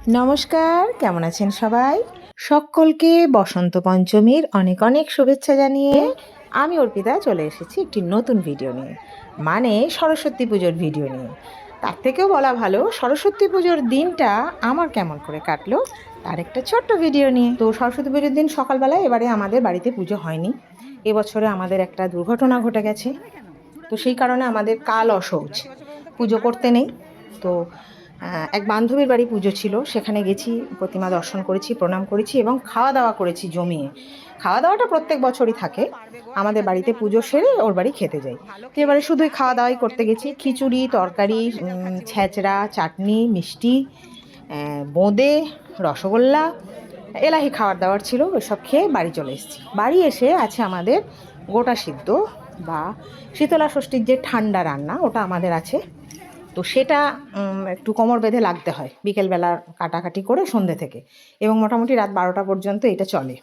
নমস্কার, কেমন আছেন সবাই? সকলকে বসন্ত পঞ্চমীর অনেক অনেক শুভেচ্ছা জানিয়ে আমি অর্পিতা চলে এসেছি একটি নতুন ভিডিও নিয়ে, মানে সরস্বতী পুজোর ভিডিও নিয়ে। তার থেকেও বলা ভালো, সরস্বতী পুজোর দিনটা আমার কেমন করে কাটলো তার একটা ছোট্ট ভিডিও নিয়ে। তো সরস্বতী পুজোর দিন সকালবেলায় এবারে আমাদের বাড়িতে পুজো হয়নি। এবছরে আমাদের একটা দুর্ঘটনা ঘটে গেছে, তো সেই কারণে আমাদের কাল অশৌচ, পুজো করতে নেই। তো এক বান্ধবীর বাড়ি পুজো ছিল, সেখানে গেছি, প্রতিমা দর্শন করেছি, প্রণাম করেছি এবং খাওয়া দাওয়া করেছি জমিয়ে। খাওয়া দাওয়াটা প্রত্যেক বছরই থাকে, আমাদের বাড়িতে পুজো সেরে ওর বাড়ি খেতে যাই। তো এবারে শুধুই খাওয়া দাওয়াই করতে গেছি, খিচুড়ি, তরকারি, ছ্যাঁচড়া, চাটনি, মিষ্টি, বোঁদে, রসগোল্লা, এলাহি খাবার দাবার ছিল। ওইসব খেয়ে বাড়ি চলে এসেছি। বাড়ি এসে আছে আমাদের গোটা সিদ্ধ বা শীতলা ষষ্ঠীর যে ঠান্ডা রান্না, ওটা আমাদের আছে। তো সেটা একটু কোমর বেঁধে লাগতে হয় বিকেলবেলা কাটাকাটি করে সন্ধ্যে থেকে, এবং মোটামুটি রাত 12টা পর্যন্ত এটা চলে।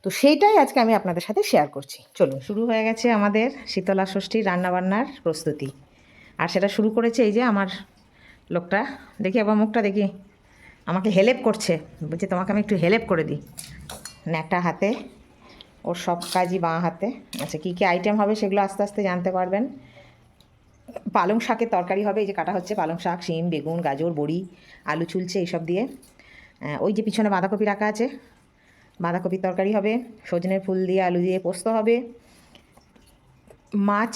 তো সেইটাই আজকে আমি আপনাদের সাথে শেয়ার করছি। চলুন, শুরু হয়ে গেছে আমাদের শীতলা ষষ্ঠীর রান্নাবান্নার প্রস্তুতি। আর সেটা শুরু করেছে এই যে আমার লোকটা, দেখি আবার মুখটা দেখি, আমাকে হেল্প করছে, বলছে তোমাকে আমি একটু হেল্প করে দিই। একটা হাতে ওর সব কাজই বাঁ হাতে। আচ্ছা, কী কী আইটেম হবে সেগুলো আস্তে আস্তে জানতে পারবেন। পালং শাকের তরকারি হবে, এই যে কাটা হচ্ছে পালং শাক, শিম, বেগুন, গাজর, বড়ি, আলু চুলছে এইসব দিয়ে। ওই যে পিছনে বাঁধাকপি রাখা আছে, বাঁধাকপির তরকারি হবে। সজনের ফুল দিয়ে আলু দিয়ে পোস্ত হবে। মাছ,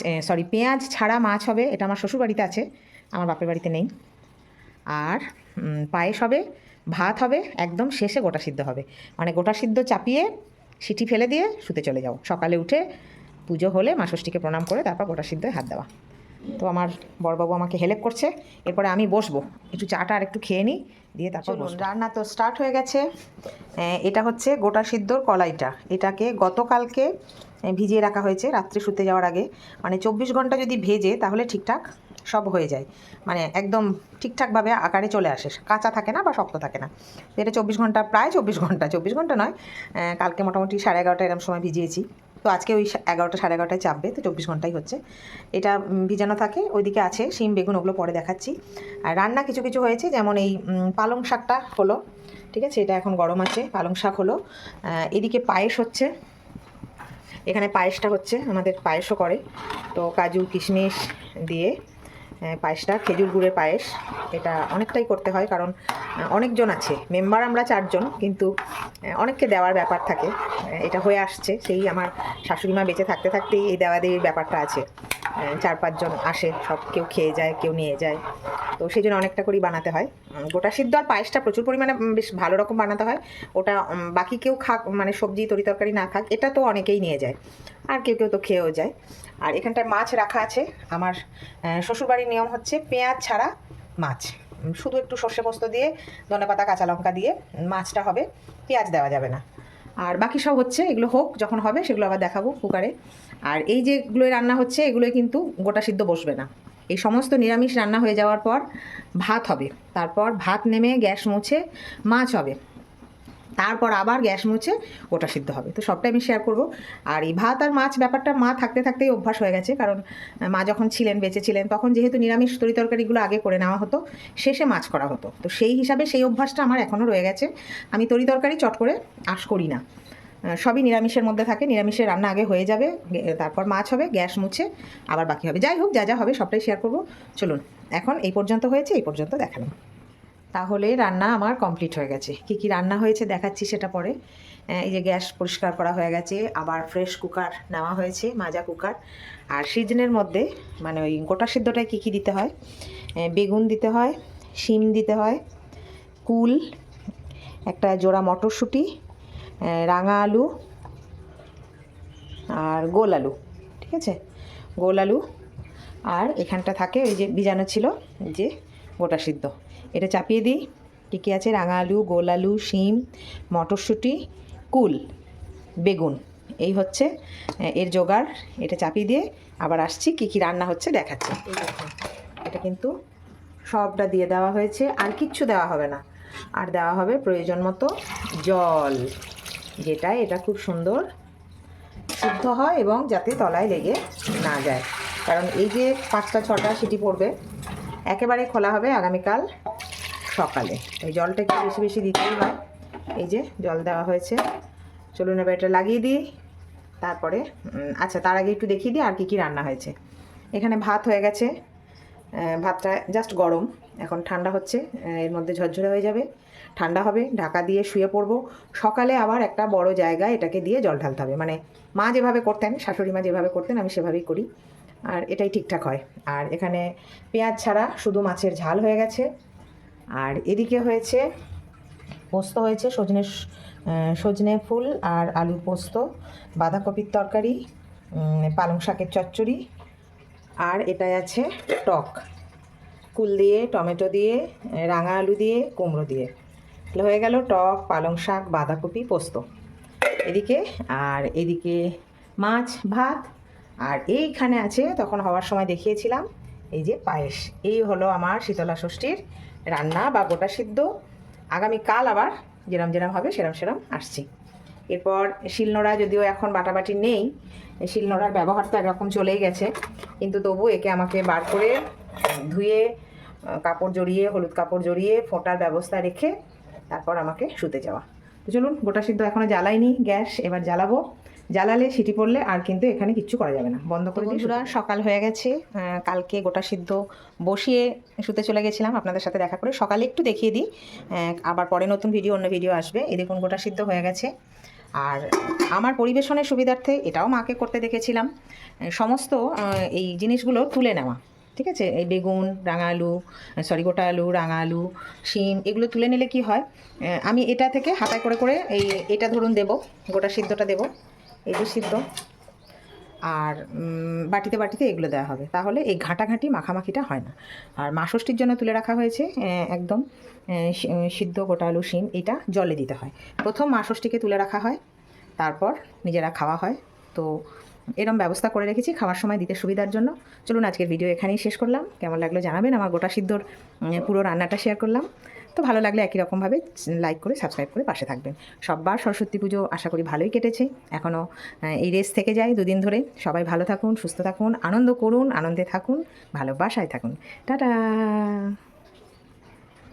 পেঁয়াজ ছাড়া মাছ হবে, এটা আমার শ্বশুরবাড়িতে আছে, আমার বাপের বাড়িতে নেই। আর পায়েস হবে, ভাত হবে, একদম শেষে গোটা সিদ্ধ হবে, মানে গোটা সিদ্ধ চাপিয়ে সিটি ফেলে দিয়ে শুতে চলে যাও, সকালে উঠে পুজো হলে মা ষষ্ঠীকে প্রণাম করে তারপর গোটা সিদ্ধে হাত দেওয়া। তো আমার বড়বাবু আমাকে হেল্প করছে, এরপরে আমি বসবো, একটু চাটা আর একটু খেয়ে নিই, দিয়ে তারপর রান্না তো স্টার্ট হয়ে গেছে। এটা হচ্ছে গোটা সিদ্ধর কলাইটা, এটাকে গতকালকে ভিজিয়ে রাখা হয়েছে রাত্রে শুতে যাওয়ার আগে, মানে 24 ঘন্টা যদি ভেজে তাহলে ঠিকঠাক সব হয়ে যায়, মানে একদম ঠিকঠাকভাবে আকারে চলে আসে, কাঁচা থাকে না বা শক্ত থাকে না। এটা 24 ঘন্টা, প্রায় 24 ঘন্টা নয়, কালকে মোটামুটি 11:30 এরকম সময় ভিজিয়েছি। তো আজকে ওই 11টা 11:30 চাপবে, তো 24 ঘন্টাই হচ্ছে এটা ভিজানো থাকে। ওইদিকে আছে শিম, বেগুন, ওগুলো পরে দেখাচ্ছি। আর রান্না কিছু কিছু হয়েছে, যেমন এই পালং শাকটা হলো, ঠিক আছে, এটা এখন গরম আছে, পালং শাক হলো। এদিকে পায়েস হচ্ছে, এখানে পায়েসটা হচ্ছে, আমাদের পায়েসও করে, তো কাজু কিশমিশ দিয়ে পায়েসটা, খেজুর গুড়ের পায়েস, এটা অনেকটাই করতে হয়, কারণ অনেকজন আছে, মেম্বার আমরা 4 জন, কিন্তু অনেককে দেওয়ার ব্যাপার থাকে। এটা হয়ে আসছে সেই আমার শাশুড়ি মা বেঁচে থাকতে থাকতেই এই দেওয়া দেওয়ির ব্যাপারটা আছে। 4-5 জন আসে, সব কেউ খেয়ে যায়, কেউ নিয়ে যায়, তো সেই জন্য অনেকটা করেই বানাতে হয়। গোটা সিদ্ধ আর পায়েসটা প্রচুর পরিমাণে বেশ ভালো রকম বানাতে হয়, ওটা বাকি কেউ খাক, মানে সবজি তরি তরকারি না খাক, এটা তো অনেকেই নিয়ে যায়, আর কেউ কেউ তো খেয়েও যায়। আর এখানটায় মাছ রাখা আছে, আমার শ্বশুরবাড়ির নিয়ম হচ্ছে পেঁয়াজ ছাড়া মাছ, শুধু একটু সর্ষে পোস্ত দিয়ে, ধনেপাতা, কাঁচা লঙ্কা দিয়ে মাছটা হবে, পেঁয়াজ দেওয়া যাবে না। আর বাকি সব হচ্ছে, এগুলো হোক, যখন হবে সেগুলো আবার দেখাবো কুকারে। আর এই যেগুলোই রান্না হচ্ছে এগুলোই কিন্তু গোটা সিদ্ধ বসবে না, এই সমস্ত নিরামিষ রান্না হয়ে যাওয়ার পর ভাত হবে, তারপর ভাত নেমে গ্যাস মুছে মাছ হবে, তারপর আবার গ্যাস মুছে ওটা সিদ্ধ হবে। তো সবটাই আমি শেয়ার করব। আর এই ভাত আর মাছ ব্যাপারটা মা থাকতে থাকতেই অভ্যাস হয়ে গেছে, কারণ মা যখন ছিলেন, বেঁচে ছিলেন, তখন যেহেতু নিরামিষ তরি তরকারিগুলো আগে করে নেওয়া হতো, শেষে মাছ করা হতো, তো সেই হিসাবে সেই অভ্যাসটা আমার এখনও রয়ে গেছে। আমি তরি তরকারি চট করে আশ করি না, সবই নিরামিষের মধ্যে থাকে, নিরামিষের রান্না আগে হয়ে যাবে, তারপর মাছ হবে, গ্যাস মুছে আবার বাকি হবে। যাই হোক, যা যা হবে সবটাই শেয়ার করব। চলুন, এখন এই পর্যন্ত হয়েছে, এই পর্যন্ত দেখালাম। তাহলে রান্না আমার কমপ্লিট হয়ে গেছে। কী কী রান্না হয়েছে দেখাচ্ছি সেটা পরে। এই যে গ্যাস পরিষ্কার করা হয়ে গেছে, আবার ফ্রেশ কুকার নেওয়া হয়েছে, মাজা কুকার। আর সিজনের মধ্যে, মানে ওই গোটা সিদ্ধটায় কী কী দিতে হয়, বেগুন দিতে হয়, শিম দিতে হয়, কুল, একটা জোড়া মটরশুঁটি, রাঙা আলু আর গোল আলু, ঠিক আছে, গোল আলু। আর এখানটা থাকে ওই যে ভিজানো ছিল যে গোটা সিদ্ধ, এটা চাপিয়ে দিই। কী কী আছে, রাঙা আলু, গোল আলু, শিম, মটরশুঁটি, কুল, বেগুন, এই হচ্ছে এর জোগাড়। এটা চাপিয়ে দিয়ে আবার আসছি, কী কী রান্না হচ্ছে দেখাচ্ছি। এই দেখুন, এটা কিন্তু সবটা দিয়ে দেওয়া হয়েছে, আর কিচ্ছু দেওয়া হবে না, আর দেওয়া হবে প্রয়োজন মতো জল, যেটা এটা খুব সুন্দর সিদ্ধ হয় এবং যাতে তলায় লেগে না যায়, কারণ এই যে 5টা 6টা সিটি পড়বে, একেবারে খোলা হবে আগামীকাল সকালে, এই জলটা একটু বেশি বেশি দিতেই হয়। এই যে জল দেওয়া হয়েছে, চলুন এবার এটা লাগিয়ে দিই। তারপরে আচ্ছা তার আগে একটু দেখিয়ে দিই আর কী কী রান্না হয়েছে। এখানে ভাত হয়ে গেছে, ভাতটা জাস্ট গরম, এখন ঠান্ডা হচ্ছে, এর মধ্যে ঝরঝরে হয়ে যাবে, ঠান্ডা হবে, ঢাকা দিয়ে শুয়ে পড়বো। সকালে আবার একটা বড় জায়গায় এটাকে দিয়ে জল ঢালতে হবে, মানে মা যেভাবে করতেন, শাশুড়ি মা যেভাবে করতেন আমি সেভাবেই করি, আর এটাই ঠিকঠাক হয়। আর এখানে পেঁয়াজ ছাড়া শুধু মাছের ঝাল হয়ে গেছে। আর এদিকে হয়েছে পোস্ত হয়েছে, সজনে ফুল আর আলুর পোস্ত, বাঁধাকপির তরকারি, পালং শাকের চচ্চড়ি, আর এটাই আছে টক, কুল দিয়ে, টমেটো দিয়ে, রাঙা আলু দিয়ে, কুমড়ো দিয়ে। হয়ে গেল টক, পালং শাক, বাঁধাকপি, পোস্ত এদিকে। আর এদিকে মাছ, ভাত, আর এইখানে আছে তখন হওয়ার সময় দেখিয়েছিলাম এই যে পায়েস। এই হলো আমার শীতলা ষষ্ঠীর রান্না বা গোটা সিদ্ধ। আগামীকাল আবার যেরম যেরম হবে সেরম সেরম আসছি। এরপর শিলনোড়া, যদিও এখন বাটাবাটি নেই, শিলনোড়ার ব্যবহার তো একরকম চলেই গেছে, কিন্তু তবু একে আমাকে বার করে ধুয়ে কাপড় জড়িয়ে, হলুদ কাপড় জড়িয়ে ফোঁটার ব্যবস্থা রেখে তারপর আমাকে শুতে যাওয়া। তো চলুন, গোটা সিদ্ধ এখনও জ্বালাইনি গ্যাস, এবার জ্বালাবো। জ্বালালে সিটি পড়লে আর কিন্তু এখানে কিচ্ছু করা যাবে না, বন্ধ করে দিই। সকাল হয়ে গেছে, কালকে গোটা সিদ্ধ বসিয়ে শুতে চলে গেছিলাম আপনাদের সাথে দেখা করে। সকালে একটু দেখিয়ে দিই, আবার পরে নতুন ভিডিও, অন্য ভিডিও আসবে। এই দেখুন গোটা সিদ্ধ হয়ে গেছে। আর আমার পরিবেশনের সুবিধার্থে এটাও মাকে করতে দেখেছিলাম, সমস্ত এই জিনিসগুলো তুলে নেওয়া, ঠিক আছে? এই বেগুন, রাঙা আলু, গোটা আলু, রাঙা আলু, শিম, এগুলো তুলে নিলে কি হয়, আমি এটা থেকে হাতায় করে করে এটা ধরুন দেব, গোটা সিদ্ধটা দেব, এই যে সিদ্ধ, আর বাটিতে বাটিতে এগুলো দেওয়া হবে, তাহলে এই ঘাঁটাঘাঁটি মাখামাখিটা হয় না। আর মা ষষ্ঠীর জন্য তুলে রাখা হয়েছে একদম সিদ্ধ গোটা আলু, শিম, এটা জলে দিতে হয়। প্রথম মা ষষ্ঠীকে তুলে রাখা হয়, তারপর নিজেরা খাওয়া হয়। তো এরম ব্যবস্থা করে রেখেছি খাওয়ার সময় দিতে সুবিধার জন্য। চলুন আজকের ভিডিও এখানেই শেষ করলাম। কেমন লাগলো জানাবেন, আমার গোটা সিদ্ধর পুরো রান্নাটা শেয়ার করলাম। তো ভালো লাগলে একই রকমভাবে লাইক করে, সাবস্ক্রাইব করে পাশে থাকবেন। সববার সরস্বতী পুজো আশা করি ভালোই কেটেছে, এখনও এই রেস থেকে যায় দুদিন ধরে। সবাই ভালো থাকুন, সুস্থ থাকুন, আনন্দ করুন, আনন্দে থাকুন, ভালোবাসায় থাকুন। টাটা।